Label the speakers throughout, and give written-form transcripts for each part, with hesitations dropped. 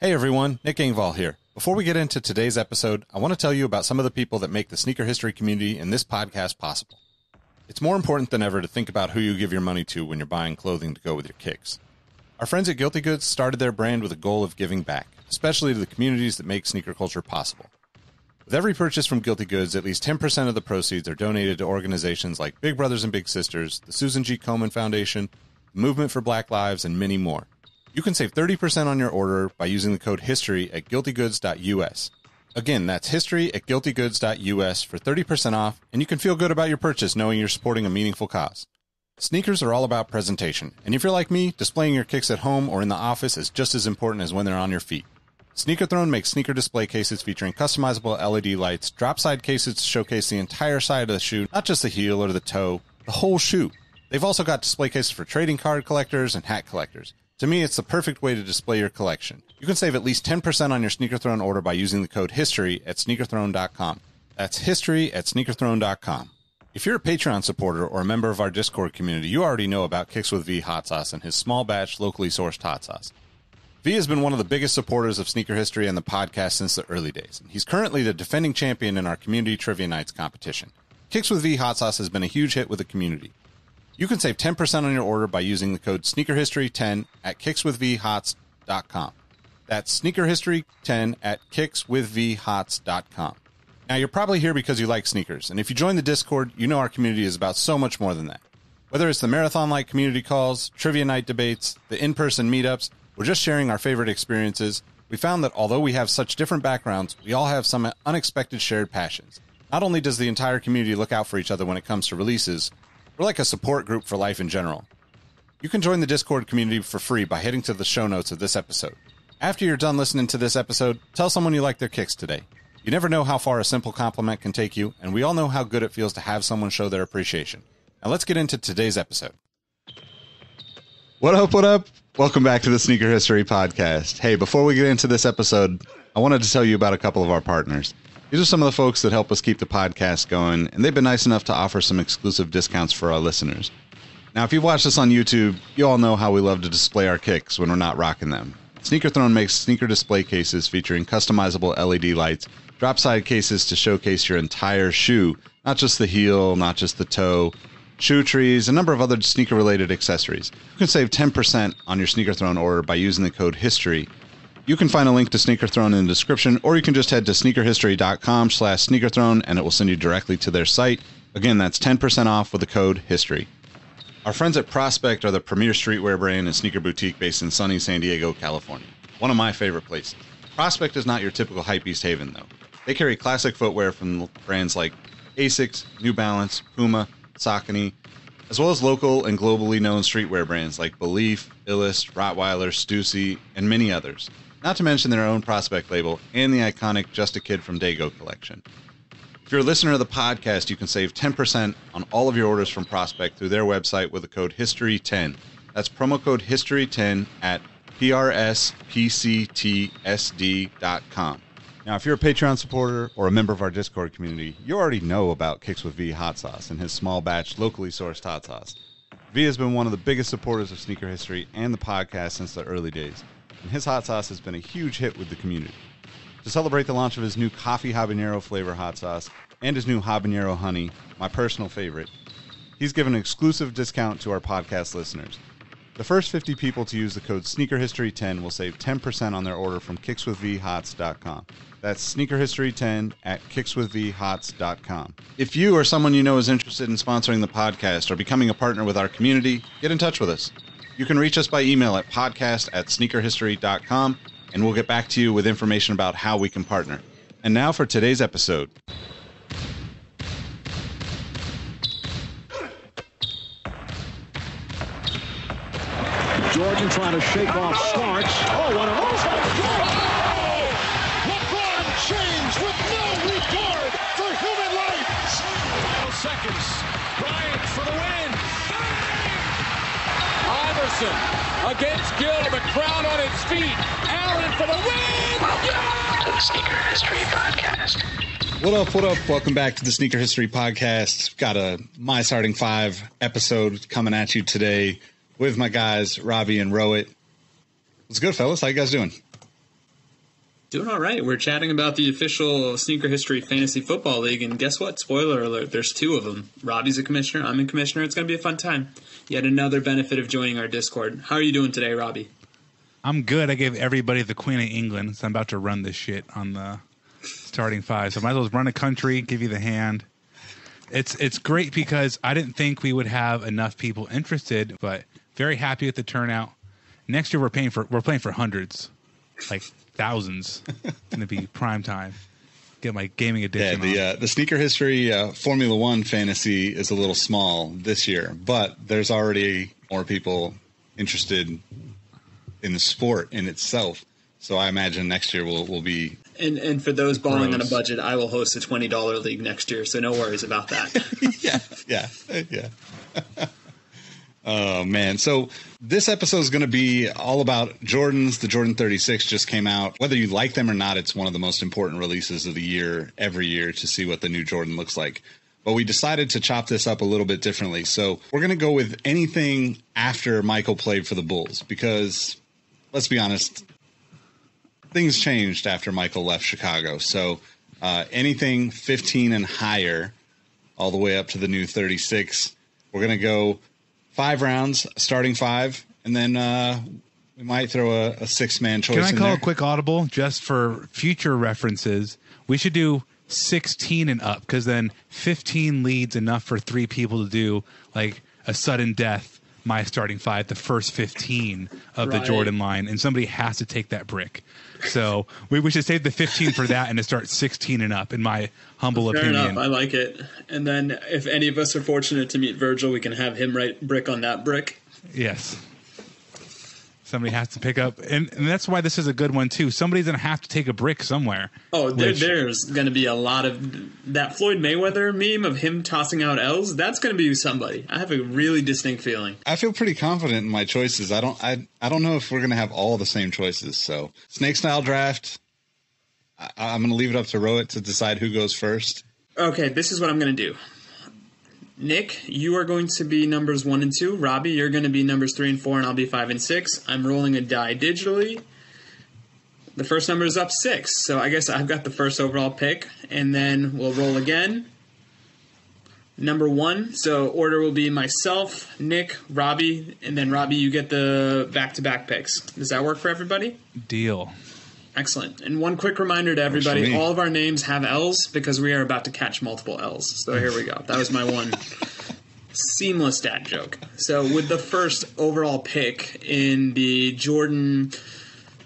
Speaker 1: Hey everyone, Nick Engvall here. Before we get into today's episode, I want to tell you about some of the people that make the sneaker history community and this podcast possible. It's more important than ever to think about who you give your money to when you're buying clothing to go with your kicks. Our friends at Guilty Goods started their brand with a goal of giving back, especially to the communities that make sneaker culture possible. With every purchase from Guilty Goods, at least 10% of the proceeds are donated to organizations like Big Brothers and Big Sisters, the Susan G. Komen Foundation, the Movement for Black Lives, and many more. You can save 30% on your order by using the code HISTORY at guiltygoods.us. Again, that's history at guiltygoods.us for 30% off, and you can feel good about your purchase knowing you're supporting a meaningful cause. Sneakers are all about presentation, and if you're like me, displaying your kicks at home or in the office is just as important as when they're on your feet. Sneaker Throne makes sneaker display cases featuring customizable LED lights, drop-side cases to showcase the entire side of the shoe, not just the heel or the toe, the whole shoe. They've also got display cases for trading card collectors and hat collectors. To me, it's the perfect way to display your collection. You can save at least 10% on your Sneaker Throne order by using the code HISTORY at sneakerthrone.com. That's history at sneakerthrone.com. If you're a Patreon supporter or a member of our Discord community, you already know about Kicks with V hot sauce and his small batch, locally sourced hot sauce. V has been one of the biggest supporters of sneaker history and the podcast since the early days. He's currently the defending champion in our community trivia nights competition. Kicks with V hot sauce has been a huge hit with the community. You can save 10% on your order by using the code SneakerHistory10 at kickswithvhots.com. That's SneakerHistory10 at kickswithvhots.com. Now, you're probably here because you like sneakers, and if you join the Discord, you know our community is about so much more than that. Whether it's the marathon-like community calls, trivia night debates, the in-person meetups, or just sharing our favorite experiences, we found that although we have such different backgrounds, we all have some unexpected shared passions. Not only does the entire community look out for each other when it comes to releases, we're like a support group for life in general. You can join the Discord community for free by heading to the show notes of this episode. After you're done listening to this episode, tell someone you like their kicks today. You never know how far a simple compliment can take you, and we all know how good it feels to have someone show their appreciation. Now let's get into today's episode. What up, what up? Welcome back to the Sneaker History Podcast. Hey, before we get into this episode, I wanted to tell you about a couple of our partners. These are some of the folks that help us keep the podcast going, and they've been nice enough to offer some exclusive discounts for our listeners. Now, if you've watched us on YouTube, you all know how we love to display our kicks when we're not rocking them. Sneaker Throne makes sneaker display cases featuring customizable LED lights, drop-side cases to showcase your entire shoe, not just the heel, not just the toe, shoe trees, a number of other sneaker-related accessories. You can save 10% on your Sneaker Throne order by using the code HISTORY. You can find a link to Sneaker Throne in the description, or you can just head to sneakerhistory.com/sneakerthrone and it will send you directly to their site. Again, that's 10% off with the code HISTORY. Our friends at Prospect are the premier streetwear brand and sneaker boutique based in sunny San Diego, California. One of my favorite places. Prospect is not your typical hypebeast haven, though. They carry classic footwear from brands like Asics, New Balance, Puma, Saucony, as well as local and globally known streetwear brands like Belief, Illust, Rottweiler, Stussy, and many others. Not to mention their own Prospect label and the iconic Just a Kid from Dago collection. If you're a listener of the podcast, you can save 10% on all of your orders from Prospect through their website with the code HISTORY10. That's promo code HISTORY10 at prspctsd.com. Now, if you're a Patreon supporter or a member of our Discord community, you already know about Kicks with V hot sauce and his small batch, locally sourced hot sauce. V has been one of the biggest supporters of sneaker history and the podcast since the early days, and his hot sauce has been a huge hit with the community. To celebrate the launch of his new coffee habanero flavor hot sauce and his new habanero honey, my personal favorite, he's given an exclusive discount to our podcast listeners. The first 50 people to use the code SneakerHistory10 will save 10% on their order from kickswithvhots.com. That's SneakerHistory10 at kickswithvhots.com. If you or someone you know is interested in sponsoring the podcast or becoming a partner with our community, get in touch with us. You can reach us by email at podcast@sneakerhistory.com, and we'll get back to you with information about how we can partner. And now for today's episode.
Speaker 2: Jordan trying to shake off Starks. Oh, what a move! LeBron James with no regard for human life. Final seconds. Bryant for the win. Iverson against Gill. The crowd on its feet. Allen for the win.
Speaker 3: Welcome to the Sneaker History Podcast.
Speaker 1: What up, what up? Welcome back to the Sneaker History Podcast. Got a My Starting Five episode coming at you today with my guys, Robbie and Rowett. What's good, fellas? How you guys doing?
Speaker 4: Doing all right. We're chatting about the official Sneaker History Fantasy Football League, and guess what? Spoiler alert, there's 2 of them. Robbie's a commissioner, I'm a commissioner. It's going to be a fun time. Yet another benefit of joining our Discord. How are you doing today, Robbie?
Speaker 5: I'm good. I gave everybody the Queen of England, so I'm about to run this shit on the starting 5. So I might as well run a country, give you the hand. It's great because I didn't think we would have enough people interested, but very happy with the turnout. Next year we're playing for hundreds, like thousands. It's going to be prime time. Get my gaming edition.
Speaker 1: Yeah, the Sneaker History Formula One fantasy is a little small this year, but there's already more people interested in the sport in itself. So I imagine next year will be. And
Speaker 4: for those balling on a budget, I will host a $20 league next year, so no worries about that.
Speaker 1: yeah. Oh, man. So this episode is going to be all about Jordans. The Jordan 36 just came out. Whether you like them or not, it's one of the most important releases of the year, every year, to see what the new Jordan looks like. But we decided to chop this up a little bit differently. So we're going to go with anything after Michael played for the Bulls because, let's be honest, things changed after Michael left Chicago. So anything 15 and higher, all the way up to the new 36, we're going to go 5 rounds, starting 5, and then we might throw a 6-man choice in there.
Speaker 5: Can I call a quick audible just for future references? We should do 16 and up because then 15 leads enough for 3 people to do like a sudden death. My starting 5, the first 15 of the Jordan line, and somebody has to take that brick. So we should save the 15 for that and to start 16 and up, in my humble opinion.
Speaker 4: Fair enough. I like it. And then if any of us are fortunate to meet Virgil, we can have him write brick on that brick.
Speaker 5: Yes. Somebody has to pick up, and that's why this is a good one too. Somebody's going to have to take a brick somewhere.
Speaker 4: Oh, there's going to be a lot of that Floyd Mayweather meme of him tossing out L's. That's going to be somebody. I have a really distinct feeling.
Speaker 1: I feel pretty confident in my choices. I don't know if we're going to have all the same choices. So snake style draft. I'm going to leave it up to Rohit to decide who goes first.
Speaker 4: Okay, this is what I'm going to do. Nick, you are going to be numbers 1 and 2. Robbie, you're going to be numbers 3 and 4, and I'll be 5 and 6. I'm rolling a die digitally. The first number is up 6, so I guess I've got the first overall pick, and then we'll roll again. Number 1, so order will be myself, Nick, Robbie, and then Robbie, you get the back-to-back picks. Does that work for everybody?
Speaker 5: Deal.
Speaker 4: Excellent. And one quick reminder to everybody, all of our names have L's because we are about to catch multiple L's. So here we go. That was my one seamless dad joke. So with the first overall pick in the Jordan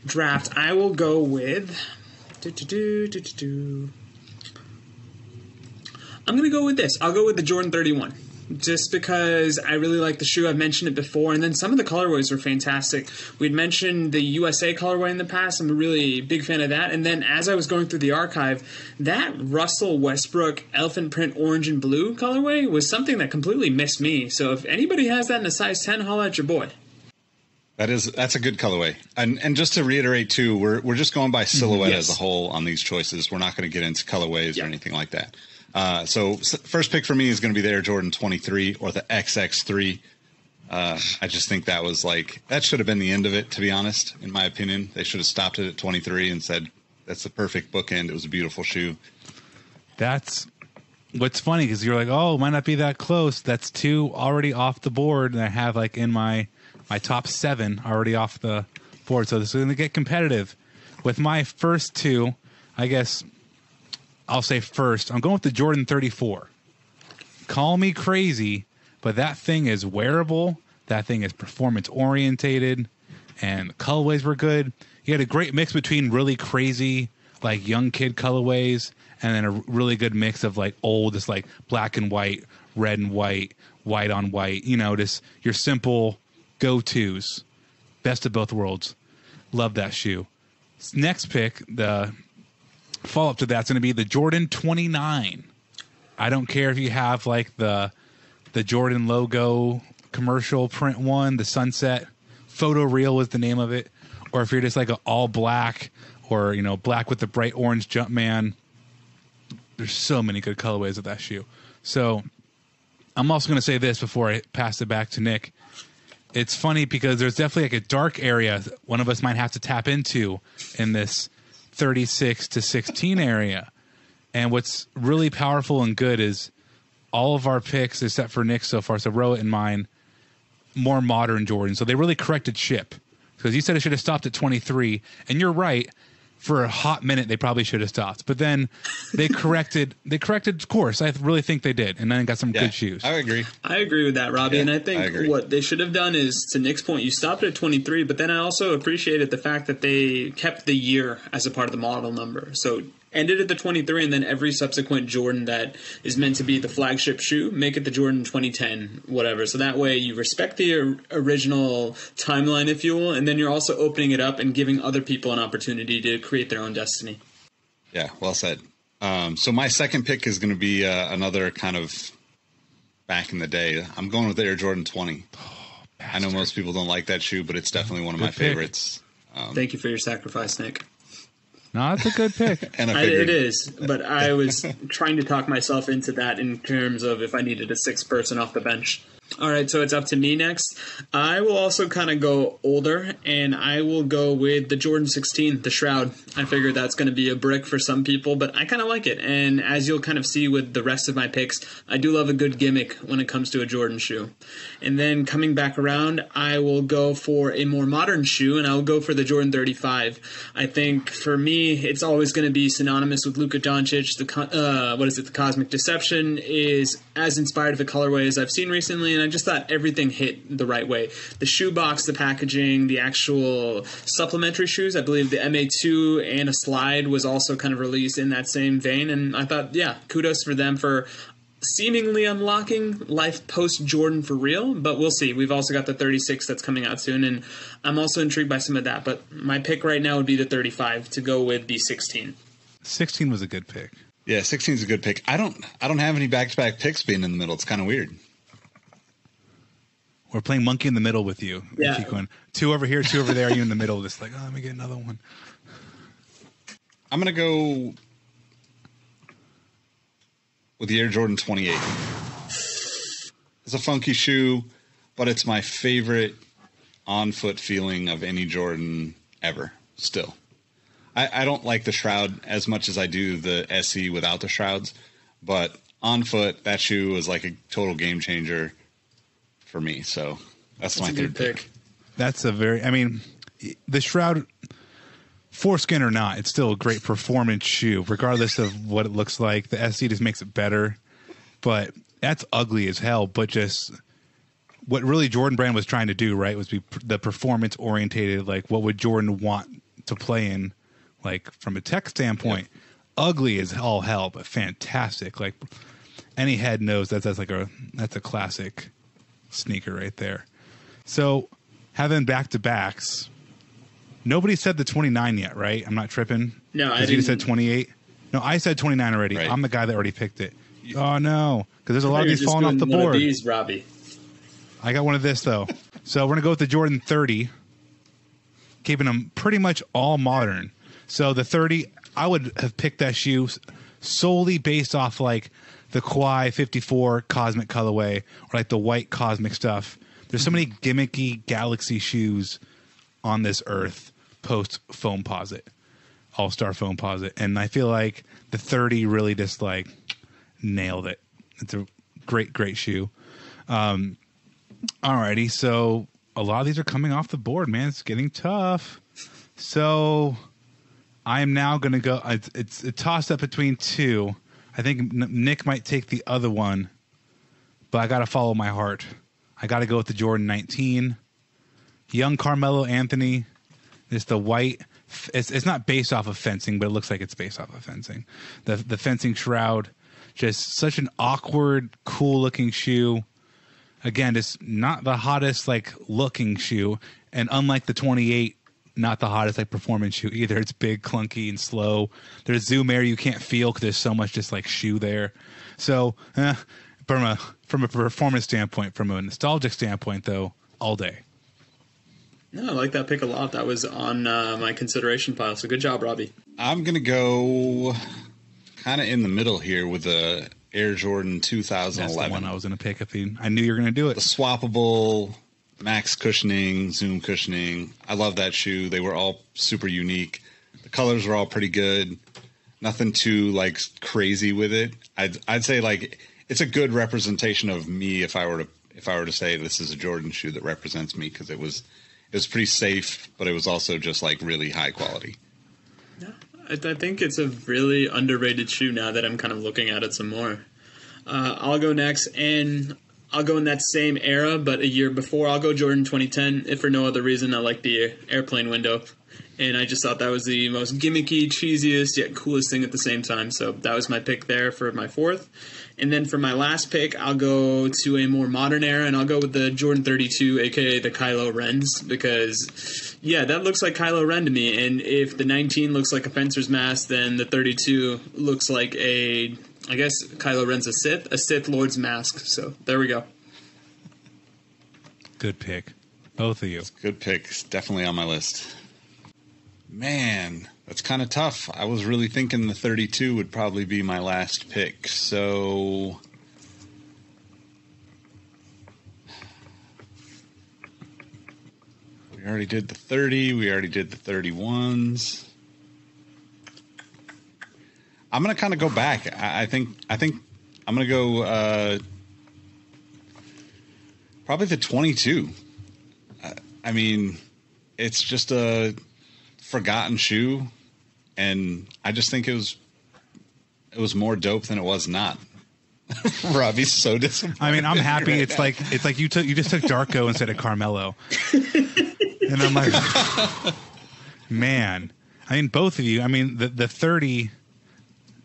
Speaker 4: draft, I will go with... I'm going to go with this. I'll go with the Jordan 31. Just because I really like the shoe. I've mentioned it before, and then some of the colorways were fantastic. We'd mentioned the USA colorway in the past. I'm a really big fan of that. And then as I was going through the archive, that Russell Westbrook elephant print orange and blue colorway was something that completely missed me. So if anybody has that in a size 10, holla at your boy.
Speaker 1: That's a good colorway. And just to reiterate too, we're just going by silhouette as a whole on these choices. We're not going to get into colorways or anything like that. So first pick for me is going to be the Air Jordan 23 or the XX3. I just think that was that should have been the end of it, to be honest, in my opinion. They should have stopped it at 23 and said, that's the perfect bookend. It was a beautiful shoe.
Speaker 5: That's what's funny because you're like, oh, it might not be that close. That's 2 already off the board. And I have in my top 7 already off the board. So this is going to get competitive. With my first 2, I guess I'll say first, I'm going with the Jordan 34. Call me crazy, but that thing is wearable. That thing is performance orientated, and the colorways were good. You had a great mix between really crazy, young kid colorways, and then a really good mix of old, just black and white, red and white, white on white. Just your simple go-tos. Best of both worlds. Love that shoe. Next pick, the follow-up to that's going to be the Jordan 29. I don't care if you have the Jordan logo commercial print one, the sunset photo reel was the name of it, or if you're just an all black or black with the bright orange Jumpman. There's so many good colorways of that shoe. So I'm also going to say this before I pass it back to Nick. It's funny because there's definitely a dark area one of us might have to tap into in this 36 to 16 area. And what's really powerful and good is all of our picks, except for Nick so far, so Roa and mine, more modern Jordan. So they really corrected ship. Because you said it should have stopped at 23, and you're right. For a hot minute, they probably should have stopped. But then they corrected course. I really think they did, and then got some good shoes.
Speaker 1: I agree.
Speaker 4: I agree with that, Robbie.
Speaker 1: Yeah,
Speaker 4: and I think what they should have done is, to Nick's point, you stopped at 23, but then I also appreciated the fact that they kept the year as a part of the model number. So ended at the 23, and then every subsequent Jordan that is meant to be the flagship shoe, make it the Jordan 2010, whatever. So that way you respect the original timeline, if you will, and then you're also opening it up and giving other people an opportunity to create their own destiny.
Speaker 1: Yeah, well said. So my second pick is going to be another kind of back in the day. I'm going with Air Jordan 20. I know most people don't like that shoe, but it's definitely one of my favorites.
Speaker 4: Thank you for your sacrifice, Nick.
Speaker 5: No, that's a good pick.
Speaker 1: And
Speaker 4: it is, but I was trying to talk myself into that in terms of if I needed a sixth person off the bench. All right, so it's up to me next. I will also kind of go older, and I will go with the Jordan 16, the Shroud. I figured that's going to be a brick for some people, but I kind of like it. And as you'll kind of see with the rest of my picks, I do love a good gimmick when it comes to a Jordan shoe. And then coming back around, I will go for a more modern shoe, and I'll go for the Jordan 35. I think for me, it's always going to be synonymous with Luka Doncic. The Cosmic Deception is as inspired of a colorway as I've seen recently, and I just thought everything hit the right way. The shoebox, the packaging, the actual supplementary shoes, I believe the MA2 and a slide was also kind of released in that same vein, and I thought, yeah, kudos for them for seemingly unlocking life post-Jordan for real, but we'll see. We've also got the 36 that's coming out soon, and I'm also intrigued by some of that, but my pick right now would be the 35 to go with the 16.
Speaker 5: 16 was a good pick.
Speaker 1: Yeah, 16 is a good pick. I don't have any back-to-back picks being in the middle. It's kind of weird.
Speaker 5: We're playing monkey in the middle with you.
Speaker 4: Yeah.
Speaker 5: Keep going. 2 over here, 2 over there. You in the middle. Just like, let me get another one.
Speaker 1: I'm going to go with the Air Jordan 28. It's a funky shoe, but it's my favorite on-foot feeling of any Jordan ever, still. I don't like the Shroud as much as I do the SE without the Shrouds, but on foot, that shoe was like a total game changer for me. So that's my third pick.
Speaker 5: That's a very, I mean, the Shroud, foreskin or not, it's still a great performance shoe, regardless of what it looks like. The SE just makes it better, but that's ugly as hell. But just what really Jordan Brand was trying to do, right, was be the performance orientated, like what would Jordan want to play in, like from a tech standpoint. Yep. Ugly as all hell, but fantastic. Like any head knows that's a classic sneaker right there. So having back-to-backs, nobody said the 29 yet, right? I'm not tripping.
Speaker 4: No, I
Speaker 5: didn't. You said 28. No, I said 29 already.
Speaker 1: Right.
Speaker 5: I'm the guy that already picked it. Oh no, because there's a lot of these falling off the
Speaker 4: one
Speaker 5: board.
Speaker 4: Of these, Robbie.
Speaker 5: I got one of this though. So we're gonna go with the Jordan 30, keeping them pretty much all modern. So the 30, I would have picked that shoe solely based off like the Kawhi 54 Cosmic colorway or like the white Cosmic stuff. There's so many gimmicky Galaxy shoes on this earth post Foamposite, All-Star Foamposite, and I feel like the 30 really just like nailed it. It's a great shoe. Alrighty, so a lot of these are coming off the board, man. It's getting tough. So I am now going to go. It's a toss up between two. I think Nick might take the other one, but I got to follow my heart. I got to go with the Jordan 19. Young Carmelo Anthony. It's the white. It's not based off of fencing, but it looks like it's based off of fencing. The fencing Shroud. Just such an awkward, cool looking shoe. Again, it's not the hottest like looking shoe, and unlike the 28. Not the hottest like performance shoe either. It's big, clunky, and slow. There's zoom air you can't feel because there's so much just like shoe there. So from a performance standpoint, from a nostalgic standpoint, though, all day.
Speaker 4: No, I like that pick a lot. That was on my consideration pile. So good job, Robbie.
Speaker 1: I'm gonna go kind of in the middle here with the Air Jordan 2011.
Speaker 5: That's the one I was gonna pick. I knew you were gonna do it.
Speaker 1: The swappable. Max cushioning, zoom cushioning. I love that shoe. They were all super unique. The colors are all pretty good. Nothing too like crazy with it. I'd say like it's a good representation of me if I were to say this is a Jordan shoe that represents me, because it was pretty safe, but it was also just like really high quality.
Speaker 4: Yeah, I think it's a really underrated shoe now that I'm kind of looking at it some more. I'll go next, and I'll go in that same era, but a year before. I'll go Jordan 2010, if for no other reason. I like the airplane window, and I just thought that was the most gimmicky, cheesiest, yet coolest thing at the same time. So that was my pick there for my fourth. And then for my last pick, I'll go to a more modern era, and I'll go with the Jordan 32, a.k.a. the Kylo Rens, because, yeah, that looks like Kylo Ren to me. And if the 19 looks like a fencer's mask, then the 32 looks like I guess Kylo Ren's a Sith Lord's mask. So there we go.
Speaker 5: Good pick. Both of you.
Speaker 1: Good picks. Definitely on my list. Man, that's kind of tough. I was really thinking the 32 would probably be my last pick. So we already did the 30. We already did the 31s. I'm going to kind of go back. I think I'm going to go probably the 22. I mean, it's just a forgotten shoe, and I just think it was more dope than it was not. Robbie's so disappointed.
Speaker 5: I mean, I'm happy.
Speaker 1: Right
Speaker 5: It's like you just took Darko instead of Carmelo, and I'm like, man. I mean, both of you. I mean, the 30.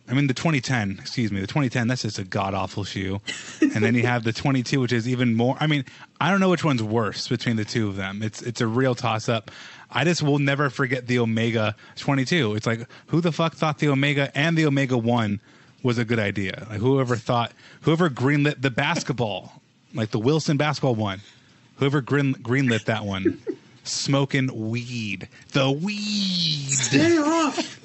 Speaker 5: I mean, the 2010. Excuse me, the 2010. That's just a god awful shoe, and then you have the 22, which is even more. I mean, I don't know which one's worse between the two of them. It's a real toss up. I just will never forget the Omega 22. It's like, who the fuck thought the Omega and the Omega 1 was a good idea? Like, whoever greenlit the basketball, like the Wilson basketball one, whoever greenlit that one, smoking weed. The weed.
Speaker 4: Stay off.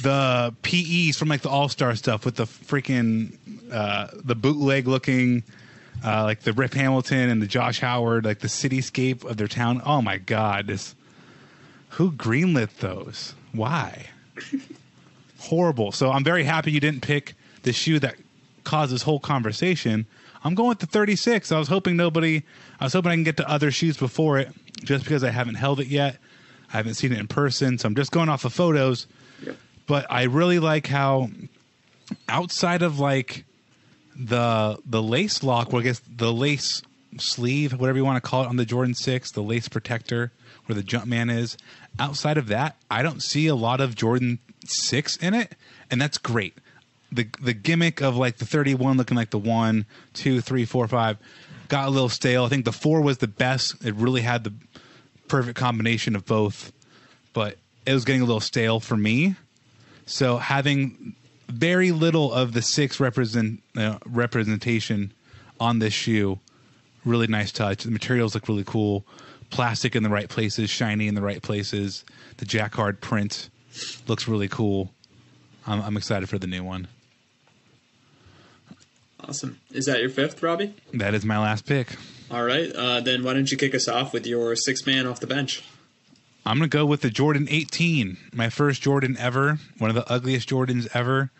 Speaker 5: The PEs from like the All-Star stuff with the freaking, the bootleg looking, like the Rip Hamilton and the Josh Howard, like the cityscape of their town. Oh my God. Who greenlit those? Why? Horrible. So I'm very happy you didn't pick the shoe that caused this whole conversation. I'm going with the 36. I was hoping I can get to other shoes before it, just because I haven't held it yet. I haven't seen it in person, so I'm just going off of photos. Yep. But I really like how, outside of like the lace lock, well, I guess the lace sleeve, whatever you want to call it, on the Jordan 6, the lace protector where the Jumpman is, outside of that, I don't see a lot of Jordan 6 in it, and that's great. The gimmick of like the 31 looking like the 1, 2, 3, 4, 5 got a little stale. I think the 4 was the best. It really had the perfect combination of both, but it was getting a little stale for me. So having very little of the 6 representation on this shoe, really nice touch. The materials look really cool. Plastic in the right places, shiny in the right places. The jacquard print looks really cool. I'm excited for the new one.
Speaker 4: Awesome. Is that your fifth, Robbie?
Speaker 5: That is my last pick.
Speaker 4: All right. Then why don't you kick us off with your sixth man off the bench?
Speaker 5: I'm going to go with the Jordan 18, my first Jordan ever, one of the ugliest Jordans ever.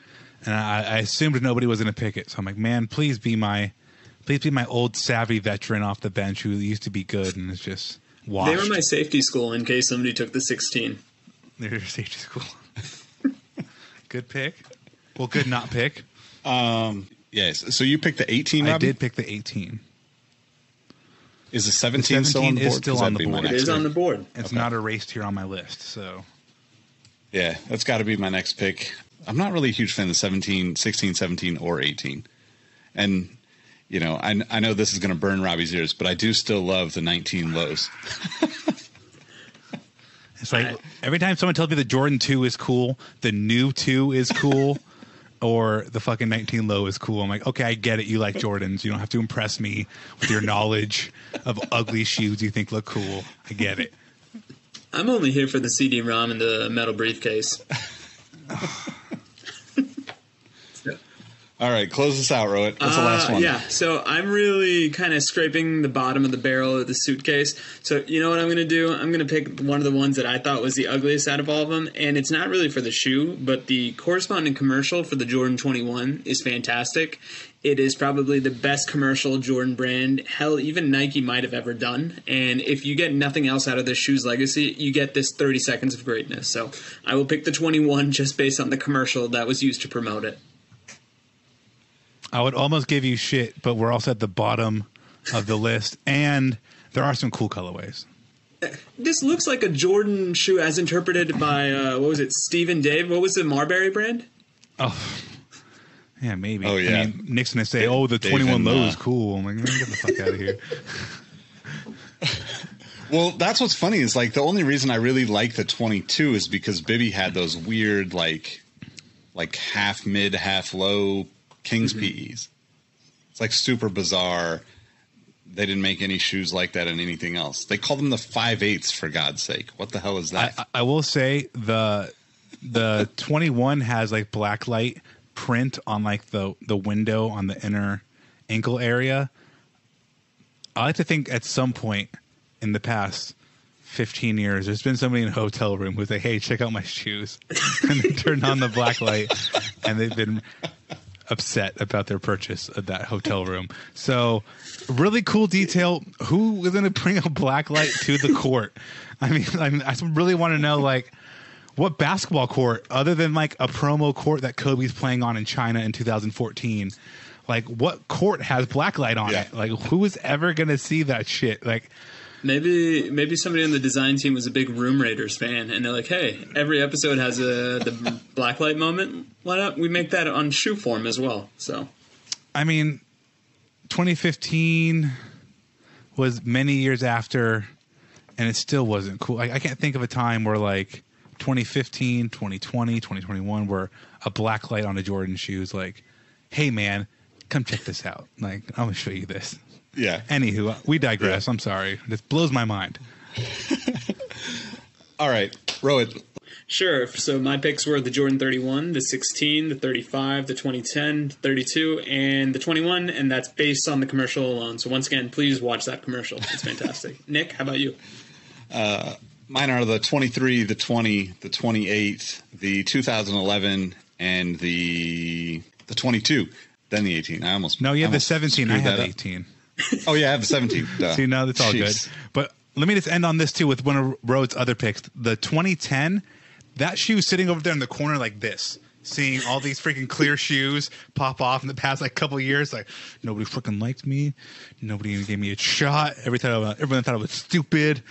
Speaker 5: And I assumed nobody was going to pick it. So I'm like, man, please be my old savvy veteran off the bench who used to be good and is just washed.
Speaker 4: They were my safety school in case somebody took the 16.
Speaker 5: They're your safety school. Good pick. Well, good not pick.
Speaker 1: Yes. So you picked the 18, Robbie?
Speaker 5: I did pick the 18.
Speaker 1: Is the 17 still on the board?
Speaker 5: Still on the board.
Speaker 4: It is on the board.
Speaker 5: It's not erased here on my list. So
Speaker 1: yeah, that's got to be my next pick. I'm not really a huge fan of the 17, 16, 17, or 18. And, you know, I know this is going to burn Robbie's ears, but I do still love the 19 lows.
Speaker 5: It's like every time someone tells me the Jordan 2 is cool, the new 2 is cool, or the fucking 19 low is cool, I'm like, okay, I get it. You like Jordans. You don't have to impress me with your knowledge of ugly shoes you think look cool. I get it.
Speaker 4: I'm only here for the CD-ROM and the metal briefcase.
Speaker 1: All right, close this out, Rohit. What's the last one?
Speaker 4: Yeah, so I'm really kind of scraping the bottom of the barrel of the suitcase. So you know what I'm going to do? I'm going to pick one of the ones that I thought was the ugliest out of all of them. And it's not really for the shoe, but the corresponding commercial for the Jordan 21 is fantastic. It is probably the best commercial Jordan brand, hell, even Nike might have ever done. And if you get nothing else out of this shoe's legacy, you get this 30 seconds of greatness. So I will pick the 21 just based on the commercial that was used to promote it.
Speaker 5: I would almost give you shit, but we're also at the bottom of the list, and there are some cool colorways.
Speaker 4: This looks like a Jordan shoe as interpreted by, what was it, Stephen Dave? What was the Marbury brand?
Speaker 5: Oh, yeah, maybe.
Speaker 1: Oh, yeah.
Speaker 5: I mean, Nick's going to say, the 21 low is cool. I'm like, man, get the fuck out of here.
Speaker 1: Well, that's what's funny is, like, the only reason I really like the 22 is because Bibby had those weird, like half mid, half low King's PEs. It's like super bizarre. They didn't make any shoes like that in anything else. They call them the 5/8 for God's sake. What the hell is that?
Speaker 5: I will say the 21 has like black light print on like the window on the inner ankle area. I like to think at some point in the past 15 years, there's been somebody in a hotel room who's like, hey, check out my shoes. And they turned on the black light and they've been upset about their purchase of that hotel room. So really cool detail. Who is going to bring a black light to the court? I mean, I really want to know, like, what basketball court, other than like a promo court that Kobe's playing on in China in 2014, like what court has black light on it? Like, who is ever going to see that shit? Like,
Speaker 4: Maybe somebody on the design team was a big Room Raiders fan, and they're like, hey, every episode has the blacklight moment. Why not we make that on shoe form as well? So,
Speaker 5: I mean, 2015 was many years after, and it still wasn't cool. I can't think of a time where, like, 2015, 2020, 2021, where a blacklight on a Jordan shoe is like, hey, man, come check this out. Like, I'm going to show you this.
Speaker 1: Yeah.
Speaker 5: Anywho, we digress. Yeah. I'm sorry. This blows my mind.
Speaker 1: All right. Rohit.
Speaker 4: Sure. So my picks were the Jordan 31, the 16, the 35, the 2010, 32, and the 21, and that's based on the commercial alone. So once again, please watch that commercial. It's fantastic. Nick, how about you?
Speaker 1: Mine are the 23, the 20, the 28, the 2011, and the 22, then the 18.
Speaker 5: No, you have the 17. I have 18.
Speaker 1: Oh, yeah, I have the 17.
Speaker 5: See, no, that's all good. But let me just end on this, too, with one of Rhodes' other picks. The 2010, that shoe sitting over there in the corner like this, seeing all these freaking clear shoes pop off in the past, like, couple of years. Like, nobody freaking liked me. Nobody even gave me a shot. Everyone thought I was stupid.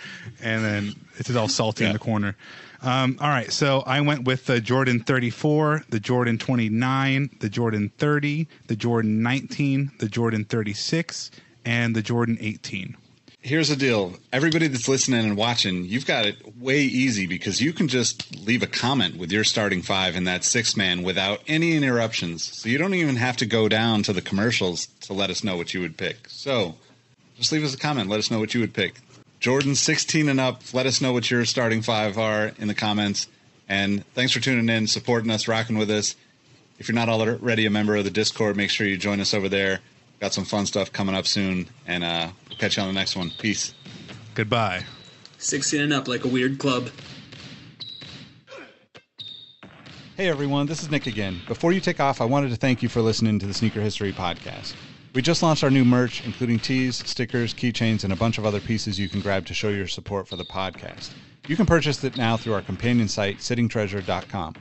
Speaker 5: And then it's just all salty in the corner. All right, so I went with the Jordan 34, the Jordan 29, the Jordan 30, the Jordan 19, the Jordan 36, and the Jordan 18.
Speaker 1: Here's the deal. Everybody that's listening and watching, you've got it way easy because you can just leave a comment with your starting five in that six-man without any interruptions. So you don't even have to go down to the commercials to let us know what you would pick. So just leave us a comment. Let us know what you would pick. Jordan 16 and up, let us know what your starting five are in the comments. And thanks for tuning in, supporting us, rocking with us. If you're not already a member of the Discord, make sure you join us over there. Got some fun stuff coming up soon, and we'll catch you on the next one. Peace.
Speaker 5: Goodbye.
Speaker 4: 16 and up like a weird club.
Speaker 1: Hey everyone, this is Nick again. Before you take off, I wanted to thank you for listening to the Sneaker History Podcast. We just launched our new merch, including tees, stickers, keychains, and a bunch of other pieces you can grab to show your support for the podcast. You can purchase it now through our companion site, sittingtreasure.com.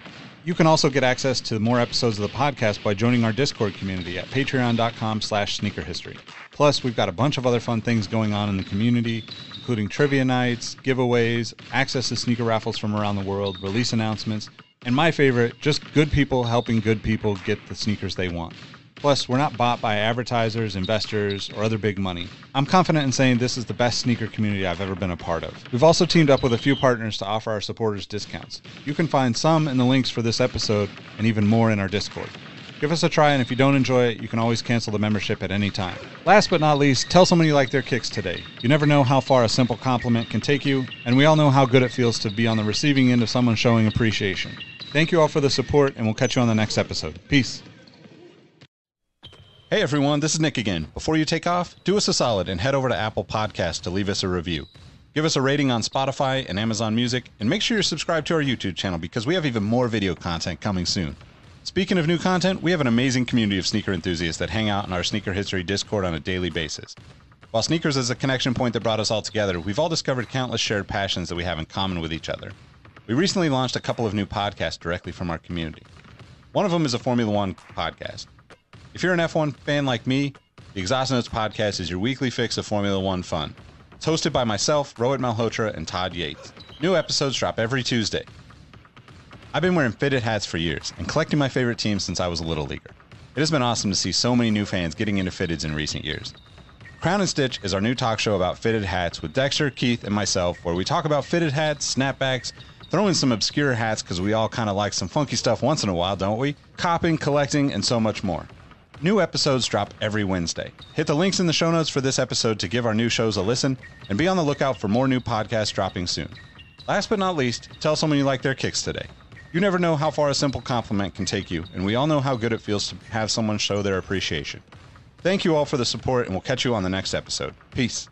Speaker 1: You can also get access to more episodes of the podcast by joining our Discord community at patreon.com/sneakerhistory. Plus, we've got a bunch of other fun things going on in the community, including trivia nights, giveaways, access to sneaker raffles from around the world, release announcements, and my favorite, just good people helping good people get the sneakers they want. Plus, we're not bought by advertisers, investors, or other big money. I'm confident in saying this is the best sneaker community I've ever been a part of. We've also teamed up with a few partners to offer our supporters discounts. You can find some in the links for this episode and even more in our Discord. Give us a try, and if you don't enjoy it, you can always cancel the membership at any time. Last but not least, tell someone you like their kicks today. You never know how far a simple compliment can take you, and we all know how good it feels to be on the receiving end of someone showing appreciation. Thank you all for the support, and we'll catch you on the next episode. Peace. Hey everyone, this is Nick again. Before you take off, do us a solid and head over to Apple Podcasts to leave us a review. Give us a rating on Spotify and Amazon Music, and make sure you're subscribed to our YouTube channel because we have even more video content coming soon. Speaking of new content, we have an amazing community of sneaker enthusiasts that hang out in our Sneaker History Discord on a daily basis. While sneakers is a connection point that brought us all together, we've all discovered countless shared passions that we have in common with each other. We recently launched a couple of new podcasts directly from our community. One of them is a Formula One podcast. If you're an F1 fan like me, the Exhaust Notes podcast is your weekly fix of Formula One fun. It's hosted by myself, Rohit Malhotra, and Todd Yates. New episodes drop every Tuesday. I've been wearing fitted hats for years and collecting my favorite teams since I was a little leaguer. It has been awesome to see so many new fans getting into fitteds in recent years. Crown and Stitch is our new talk show about fitted hats with Dexter, Keith, and myself, where we talk about fitted hats, snapbacks, throw in some obscure hats because we all kind of like some funky stuff once in a while, don't we? Copping, collecting, and so much more. New episodes drop every Wednesday. Hit the links in the show notes for this episode to give our new shows a listen, and be on the lookout for more new podcasts dropping soon. Last but not least, tell someone you like their kicks today. You never know how far a simple compliment can take you, and we all know how good it feels to have someone show their appreciation. Thank you all for the support, and we'll catch you on the next episode. Peace.